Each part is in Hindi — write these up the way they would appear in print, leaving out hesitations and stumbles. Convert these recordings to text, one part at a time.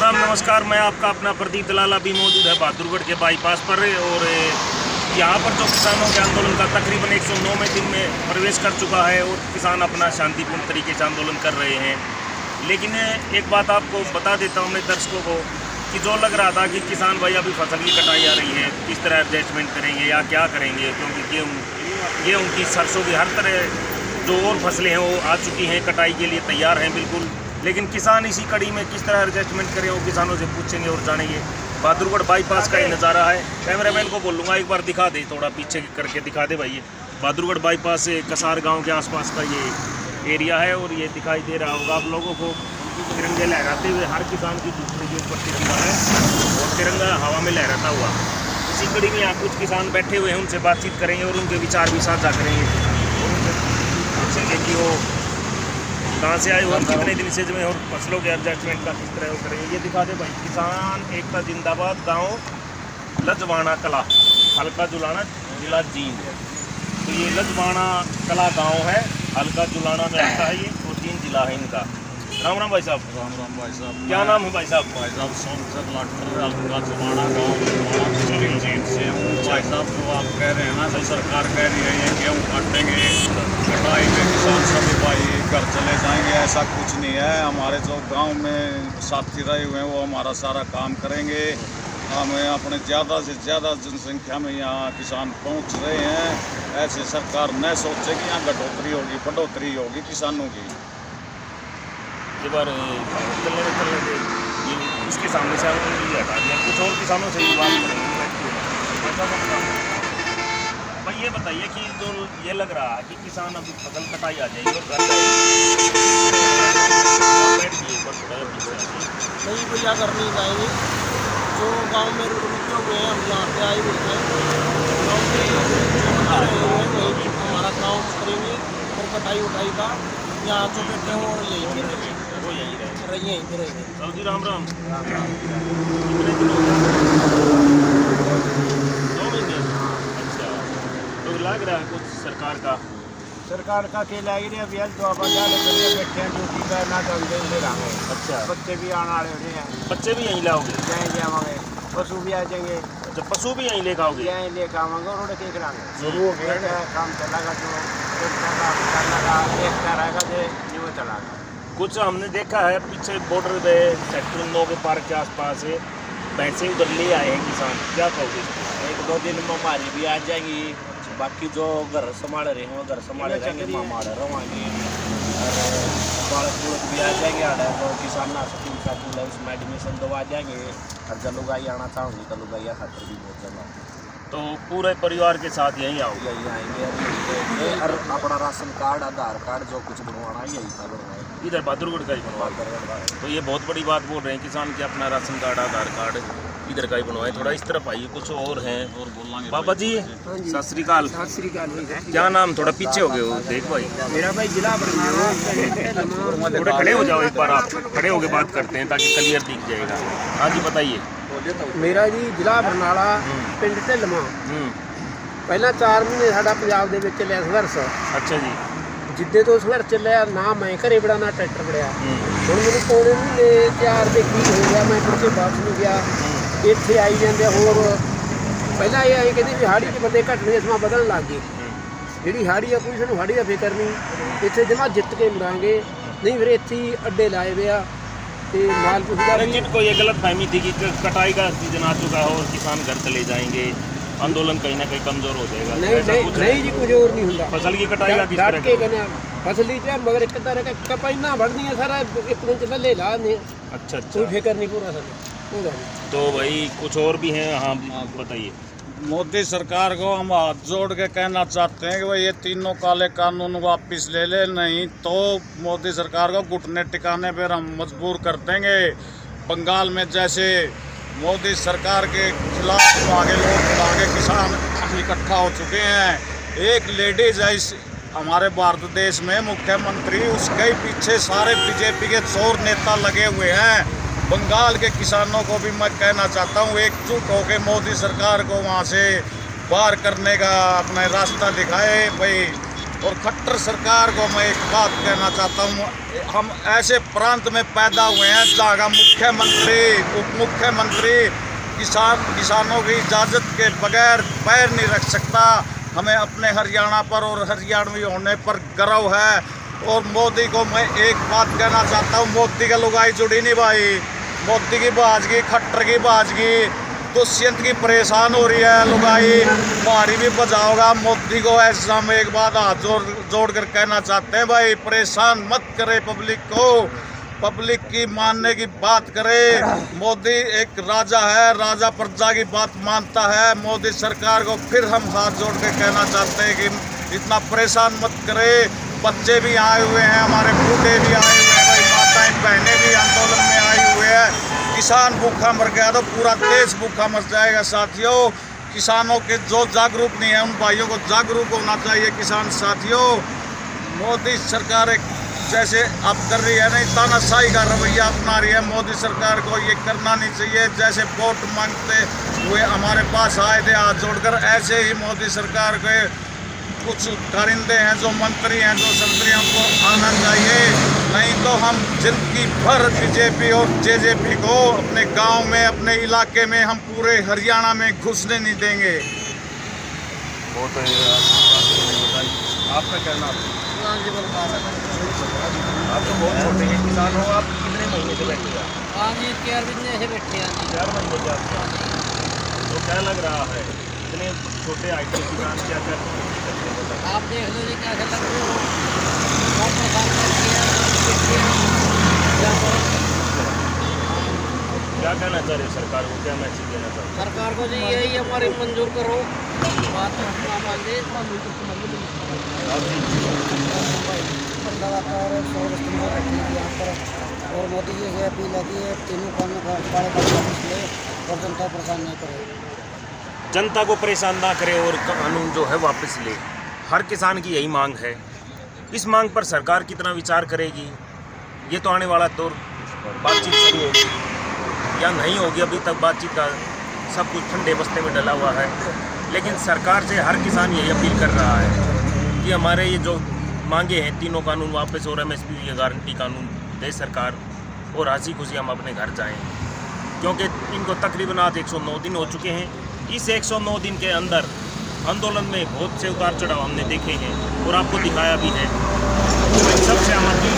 राम नमस्कार। मैं आपका अपना प्रदीप दलाल अभी मौजूद है बहादुरगढ़ के बाईपास पर और यहाँ पर जो किसानों के आंदोलन का तकरीबन 109वें दिन में प्रवेश कर चुका है और किसान अपना शांतिपूर्ण तरीके से आंदोलन कर रहे हैं। लेकिन एक बात आपको बता देता हूँ अपने दर्शकों को कि जो लग रहा था कि किसान भाई अभी फसल की कटाई आ रही है, किस तरह एडजस्टमेंट करेंगे या क्या करेंगे, क्योंकि गेहूँ की सरसों की हर तरह जो और फसलें हैं वो आ चुकी हैं, कटाई के लिए तैयार हैं बिल्कुल। लेकिन किसान इसी कड़ी में किस तरह एडजस्टमेंट करें वो किसानों से पूछेंगे और जानेंगे। बहादुरगढ़ बाईपास का ये नज़ारा है। कैमरामैन को बोलूँगा एक बार दिखा दे, थोड़ा पीछे करके दिखा दे भाई। ये बहादुरगढ़ बाईपास से कसार गांव के आसपास का ये एरिया है और ये दिखाई दे रहा होगा आप लोगों को। तिरंगे लहराते हुए हर किसान की दूसरे के ऊपर तिरंगा है और तिरंगा हवा में लहराता हुआ। इसी कड़ी में यहाँ कुछ किसान बैठे हुए हैं, उनसे बातचीत करेंगे और उनके विचार भी साझा करेंगे और उनसे पूछेंगे कि वो कहाँ से आए हो, कितने दिन से जो है और फसलों के एडजस्टमेंट का किस तरह वो करेंगे। ये दिखा दे भाई। किसान एकता जिंदाबाद, गांव लजवाना कला, हल्का जुलाना, जिला जींद। तो ये लजवाना कला गांव है, हल्का जुलाना में आता है ये और जींद जिला है इनका। राम राम भाई साहब। राम राम भाई साहब। क्या नाम है भाई साहब? भाई साहब सोमचंद लाठर, हल्का जुबाना गाँव जींद से। भाई साहब जो आप कह रहे हैं ना, तो सरकार कह रही है ये गेहूँ काटेंगे, कटाई में किसान सभी भाई घर चले जाएंगे, ऐसा कुछ नहीं है। हमारे जो गांव में साथी रहे हुए हैं वो हमारा सारा काम करेंगे। हमें अपने ज़्यादा से ज़्यादा जनसंख्या में यहाँ किसान पहुँच रहे हैं। ऐसे सरकार न सोचे कि यहाँ घटोतरी होगी, बढ़ोतरी होगी किसानों की। ये बार चलने दे, ये उसके सामने से हमने ये हटा दिया। कुछ और किसानों से ही बात करेंगे। भाई ये बताइए कि जो ये लग रहा है कि किसान अभी फसल कटाई आ जाएगी और घर नहीं भैया करनी चाहिए। जो गांव में रुके हुए हैं, हम यहाँ पे आए हुए हैं, गाँव में वही हमारा काम करेंगे और कटाई उठाई का यहाँ जो बैठे हैं वो यहीं पे रहेंगे, वो यहीं रहेंगे, यहीं पे रहेंगे। साहब जी राम राम। कितने दिन हो गए? 2 महीने। अच्छा, तो लग रहा है कुछ सरकार का खेल आई नहीं। अभी तो आप बैठे हैं ड्यूटी पे ना चलते हुए रहेंगे। अच्छा, बच्चे भी आने वाले हैं, बच्चे भी यहीं लाओगे? जाएंगे आवांगे, पशु भी आ जाएंगे। अच्छा, पशु भी यहीं लेकर आओगे? यहीं लेकर आवांगे और उन्हें कराएंगे। शुरू हो गया काम चलेगा जो एक रहेगा जो चलेगा। कुछ हमने देखा है पीछे बॉर्डर पे सेक्टर 9 के पार्क के आसपास से भैंसें उधर ले आए हैं किसान, क्या कहोगे? 1-2 दिन में हमारी भी आ जाएंगी। बाकी जो घर संभाल रहे हैं वो घर संभाले रहेंगे, हमारे रवाएंगे और बालक बुलक भी आ जाएंगे। आड़े तो किसान ना स्कूल का है उसमें एडमिशन दवा जाएंगे और जब लोग आई आना चाहूँगी तो लोग आइया खातर भी बहुत जगह। तो पूरे परिवार के साथ यहीं आओगे? यही आएंगे और अपना राशन कार्ड, आधार कार्ड जो कुछ बनवाना है यही था बनवाए। इधर बहादुरगढ़ का ही बनवा। तो ये बहुत बड़ी बात बोल रहे हैं किसान कि अपना राशन कार्ड, आधार कार्ड इधर का ही बनवाए। थोड़ा इस तरफ आइए, कुछ और हैं और बोलेंगे। बाबा जी सत श्री अकाल। सत श्री अकाल। क्या नाम? थोड़ा पीछे हो गए हो, देख भाई। मेरा भाई जिला बरनाला। थोड़े खड़े हो जाओ, एक बार आप खड़े होकर बात करते हैं ताकि क्लियर दिख जाएगा। हाँ जी बताइए। मेरा जी जिला बरनाला, पिंड ढिलमा। ਪਹਿਲਾਂ 4 ਮਹੀਨੇ ਸਾਡਾ ਪੰਜਾਬ ਦੇ ਵਿੱਚ ਚੱਲਿਆ ਸੰਘਰਸ਼। ਅੱਛਾ ਜੀ। ਜਿੱਦੇ ਤੋਂ ਸੰਘਰਸ਼ ਚੱਲਿਆ ਨਾ ਮੈਂ ਘਰੇ ਬੜਾ ਨਾ ਟਰੈਕਟਰ ਬੜਿਆ। ਹੁਣ ਮੈਨੂੰ ਪੌਣੇ ਮਹੀਨੇ 4 ਦੇ ਕੀ ਹੋ ਗਿਆ, ਮੈਂ ਮੁੜ ਕੇ ਵਾਪਸ ਨਹੀਂ ਗਿਆ। ਇੱਥੇ ਆਈ ਜਾਂਦੇ ਹੋਰ। ਪਹਿਲਾਂ ਇਹ ਆਏ ਕਹਿੰਦੇ ਵੀ ਹਾੜੀ 'ਚ ਬੰਦੇ ਘਟਣੇ, ਸਮਾਂ ਵਧਣ ਲੱਗ ਗਏ। ਜਿਹੜੀ ਹਾੜੀ ਆ ਕੋਈ ਸਾਨੂੰ ਹਾੜੀ ਦਾ ਫਿਕਰ ਨਹੀਂ, ਇੱਥੇ ਜਮਾ ਜਿੱਤ ਕੇ ਮੁੜਾਂਗੇ। ਨਹੀਂ ਫਿਰ ਇੱਥੇ ਹੀ ਅੱਡੇ ਲਾਏ ਵੇ ਆ ਤੇ ਮਾਲ ਪੁੱਛਦਾ। लेकिन कोई ये गलत फहमी थी कि कटाई का सीजन आ चुका है और किसान घर चले जाएंगे, आंदोलन कहीं ना कहीं कमजोर हो जाएगा। नहीं जी कुछ और नहीं होता। फसल की कटाई का किस तरह के कहना फसली च मगर एक तरह का कपाइना बढ़नी है सारा एक दिन चला ले ला नहीं। अच्छा कोई फिक्र नहीं पूरा सब। तो भाई कुछ और भी हैं। हाँ बताइए। मोदी सरकार को हम हाथ जोड़ के कहना चाहते हैं कि भाई ये तीनों काले कानून वापस ले ले, नहीं तो मोदी सरकार को घुटने टिकाने पर हम मजबूर कर देंगे। बंगाल में जैसे मोदी सरकार के खिलाफ आगे लोग आगे किसान इकट्ठा हो चुके हैं। एक लेडीज है इस हमारे भारत देश में मुख्यमंत्री, उसके पीछे सारे बीजेपी के चोर नेता लगे हुए हैं। बंगाल के किसानों को भी मैं कहना चाहता हूँ एकजुट होकर मोदी सरकार को वहाँ से बाहर करने का अपना रास्ता दिखाए। भाई और खट्टर सरकार को मैं एक बात कहना चाहता हूँ, हम ऐसे प्रांत में पैदा हुए हैं जहाँ का मुख्यमंत्री, उप मुख्यमंत्री किसानों की इजाज़त के बगैर पैर नहीं रख सकता। हमें अपने हरियाणा पर और हरियाणवी होने पर गर्व है। और मोदी को मैं एक बात कहना चाहता हूँ, मोदी का लुगाई जुड़ी नहीं भाई, मोदी की बाजगी, खट्टर की बाजगी, दुष्यंत की परेशान हो रही है लुगाई, मारी भी बजाओगा। मोदी को ऐसा हम एक बात हाथ जोड़ कर कहना चाहते हैं भाई, परेशान मत करे पब्लिक को, पब्लिक की मानने की बात करे। मोदी एक राजा है, राजा प्रजा की बात मानता है। मोदी सरकार को फिर हम हाथ जोड़ के कहना चाहते हैं कि इतना परेशान मत करे। बच्चे भी आए हुए हैं, हमारे बूढ़े भी आए हुए हैं भाई, माताएं बहनें भी आंदोलन में आई हुए हैं। किसान भूखा मर गया तो पूरा देश भूखा मर जाएगा साथियों। किसानों के जो जागरूक नहीं है उन भाइयों को जागरूक होना चाहिए किसान साथियों। मोदी सरकार एक जैसे अब कर रही है, नहीं तानाशाही का रवैया अपना रही है। मोदी सरकार को ये करना नहीं चाहिए। जैसे वोट मांगते हुए हमारे पास आए थे हाथ जोड़कर, ऐसे ही मोदी सरकार के कुछ कारिंदे हैं, जो मंत्री हैं, जो संतरी, हमको आना चाहिए। नहीं तो हम जिंदगी भर बीजेपी और जेजेपी को अपने गांव में, अपने इलाके में, हम पूरे हरियाणा में घुसने नहीं देंगे। बहुत आपका कहना, आप तो बहुत छोटे हैं किसान हो, आप कितने महीने से बैठे हैं? हाँ जी, 4 महीने से बैठे हैं। 4 महीने से आपका तो क्या लग रहा है, इतने छोटे आईटी किसान क्या क्या आप देख लो जी कैसे लग रहे हो, क्या कहना चाह रहे सरकार को, क्या मैसेज देना चाहते हैं? सरकार को जी यही हमारी मंजूर करो बात मांगे। और मोदी जी से अपील है कि तीनों कानून वापस ले और जनता परेशान नहीं करे, जनता को परेशान ना करे और कानून जो है वापस ले। हर किसान की यही मांग है। इस मांग पर सरकार कितना विचार करेगी, ये तो आने वाला दौर बातचीत शुरू होगी या नहीं होगी। अभी तक बातचीत का सब कुछ ठंडे बस्ते में डला हुआ है। लेकिन सरकार से हर किसान यही अपील कर रहा है कि हमारे ये जो मांगे हैं तीनों कानून वापस और MSP गारंटी कानून दे सरकार, और हंसी खुशी हम अपने घर जाएं। क्योंकि इनको तकरीबन आज 109 दिन हो चुके हैं। इस 109 दिन के अंदर आंदोलन में बहुत से उतार चढ़ाव हमने देखे हैं और आपको दिखाया भी है। सबसे हम अपील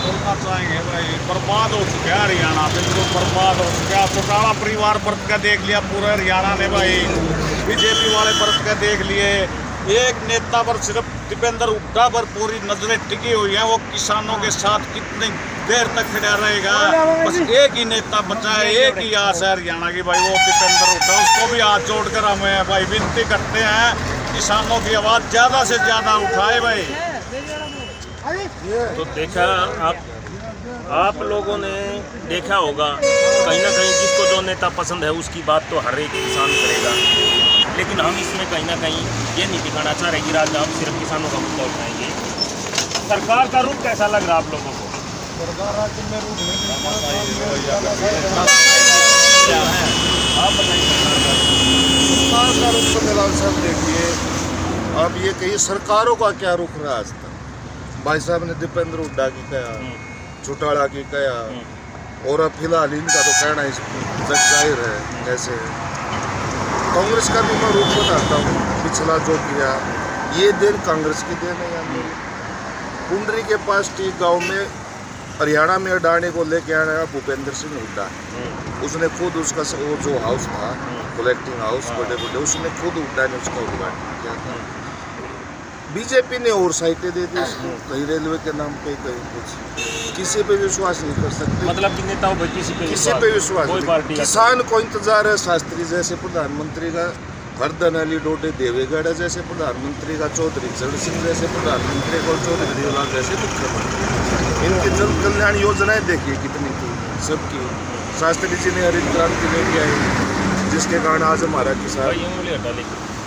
बोलना चाहेंगे भाई, बर्बाद हो चुका है हरियाणा, बिल्कुल बर्बाद हो चुका है। चौटाला परिवार बरत का देख लिया पूरे हरियाणा ने भाई, बीजेपी वाले बरत का देख लिए। एक नेता पर सिर्फ दीपेंद्र हुड्डा पर पूरी नजरें टिकी हुई हैं। वो किसानों के साथ कितनी देर तक खड़ा रहेगा, बस एक ही नेता बचा है, एक ही आस है हरियाणा की भाई, वो दीपेंद्र हुड्डा। उसको भी हाथ जोड़कर हमें भाई विनती करते हैं, किसानों की आवाज़ ज़्यादा से ज़्यादा उठाए भाई। तो देखा आप लोगों ने देखा होगा, कहीं ना कहीं जिसको जो नेता पसंद है उसकी बात तो हर एक किसान करेगा। लेकिन हम इसमें कहीं ना कहीं ये नहीं दिखाना चाह रहे कि राज्य हम सिर्फ किसानों का मुद्दा उठाएंगे। सरकार का रुख कैसा लग रहा है आप लोगों को? सरकार राज्य में रूप आप बताइए। सरकार का रुख तो मेरा साहब देखिए, अब ये कही सरकारों का क्या रुख रहा आज तक। भाई साहब ने दीपेंद्र हुड्डा की कहा, चौटाला की कहा, और अब फिलहाल इनका तो कहना जग जाहिर है कैसे है। कांग्रेस का भी मैं रुख बताता हूँ, पिछला जो किया ये देन कांग्रेस की देन है। कुंडरी के पास टी गांव में हरियाणा में अडानी को लेके आया भूपेंद्र सिंह हुड्डा, उसने खुद उसका वो जो हाउस था कलेक्टिंग हाउस बड़े बड़े, उसने खुद हुड्डा ने उसका उद्घाटन किया था। बीजेपी ने और साइटें दे दी उसको, कहीं रेलवे के नाम पे, कहीं कुछ। किसी पे विश्वास नहीं कर सकते, मतलब कि नेताओं पर किसी पे विश्वास कोई नहीं। पार्टी किसान को इंतजार है शास्त्री जैसे प्रधानमंत्री का, हरदन अली डोडे देवेगौड़ा जैसे प्रधानमंत्री का, चौधरी चरण सिंह जैसे प्रधानमंत्री को, चौधरी देवलाल जैसे मुख्यमंत्री। इनकी जन कल्याण योजनाएं देखिए कितनी की सबकी। शास्त्री जी ने हरित क्रांति लेके आई, जिसके कारण आज हमारा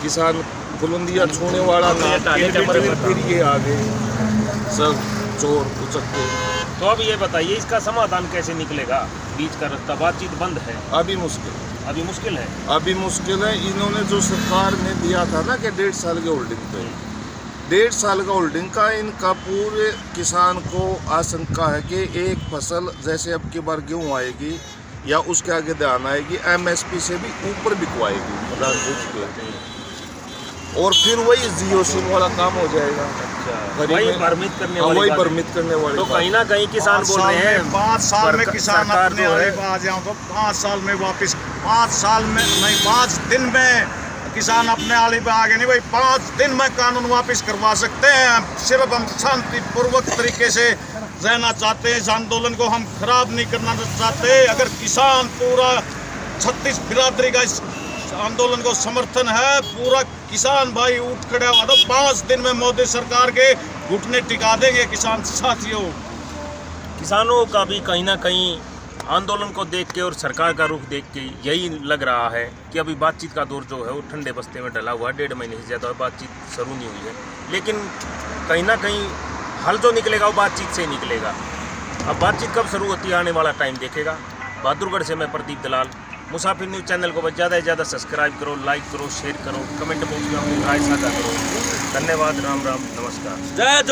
किसान बुलंदियाँ छूने वाला था, फिर ये आ गए सब चोर उचक्के। तो अब ये बताइए इसका समाधान कैसे निकलेगा? बीच का रास्ता, बातचीत बंद है, अभी मुश्किल। अभी मुश्किल है। अभी मुश्किल है। इन्होंने जो सरकार ने दिया था ना कि 1.5 साल के होल्डिंग पे, 1.5 साल का होल्डिंग का इनका पूरे किसान को आशंका है कि एक फसल जैसे अब की बार गेहूँ आएगी या उसके आगे ध्यान आएगी, MSP से भी ऊपर बिकवाएगी प्रधान जी, और फिर वही जियो सिम वाला काम हो जाएगा। वही भ्रमित करने वाली वही बात है। भ्रमित करने वाली तो बात। कहीं ना कहीं किसान बोल रहे हैं 5 साल में किसान सरकार अपने जो है आगे आ जाओ तो 5 साल में वापस, 5 साल में नहीं 5 दिन में किसान अपने आली पे आगे नहीं भाई, 5 दिन में कानून वापस करवा सकते हैं। सिर्फ हम शांतिपूर्वक तरीके से रहना चाहते हैं, इस आंदोलन को हम खराब नहीं करना चाहते। अगर किसान पूरा 36 बिरादरी का इस आंदोलन को समर्थन है, पूरा किसान भाई उठ खड़ा हुआ तो 5 दिन में मोदी सरकार के घुटने टिका देंगे किसान साथियों। किसानों का भी कहीं ना कहीं आंदोलन को देख के और सरकार का रुख देख के यही लग रहा है कि अभी बातचीत का दौर जो है वो ठंडे बस्ते में डला हुआ है। 1.5 महीने से ज़्यादा बातचीत शुरू नहीं हुई है, लेकिन कहीं ना कहीं हल जो निकलेगा वो बातचीत से ही निकलेगा। अब बातचीत कब शुरू होती है आने वाला टाइम देखेगा। बहादुरगढ़ से मैं प्रदीप दलाल। मुसाफिर न्यूज़ चैनल को ज़्यादा से ज़्यादा सब्सक्राइब करो, लाइक करो, शेयर करो, कमेंट बॉक्स में अपनी राय साझा करो। धन्यवाद। राम राम, नमस्कार। जय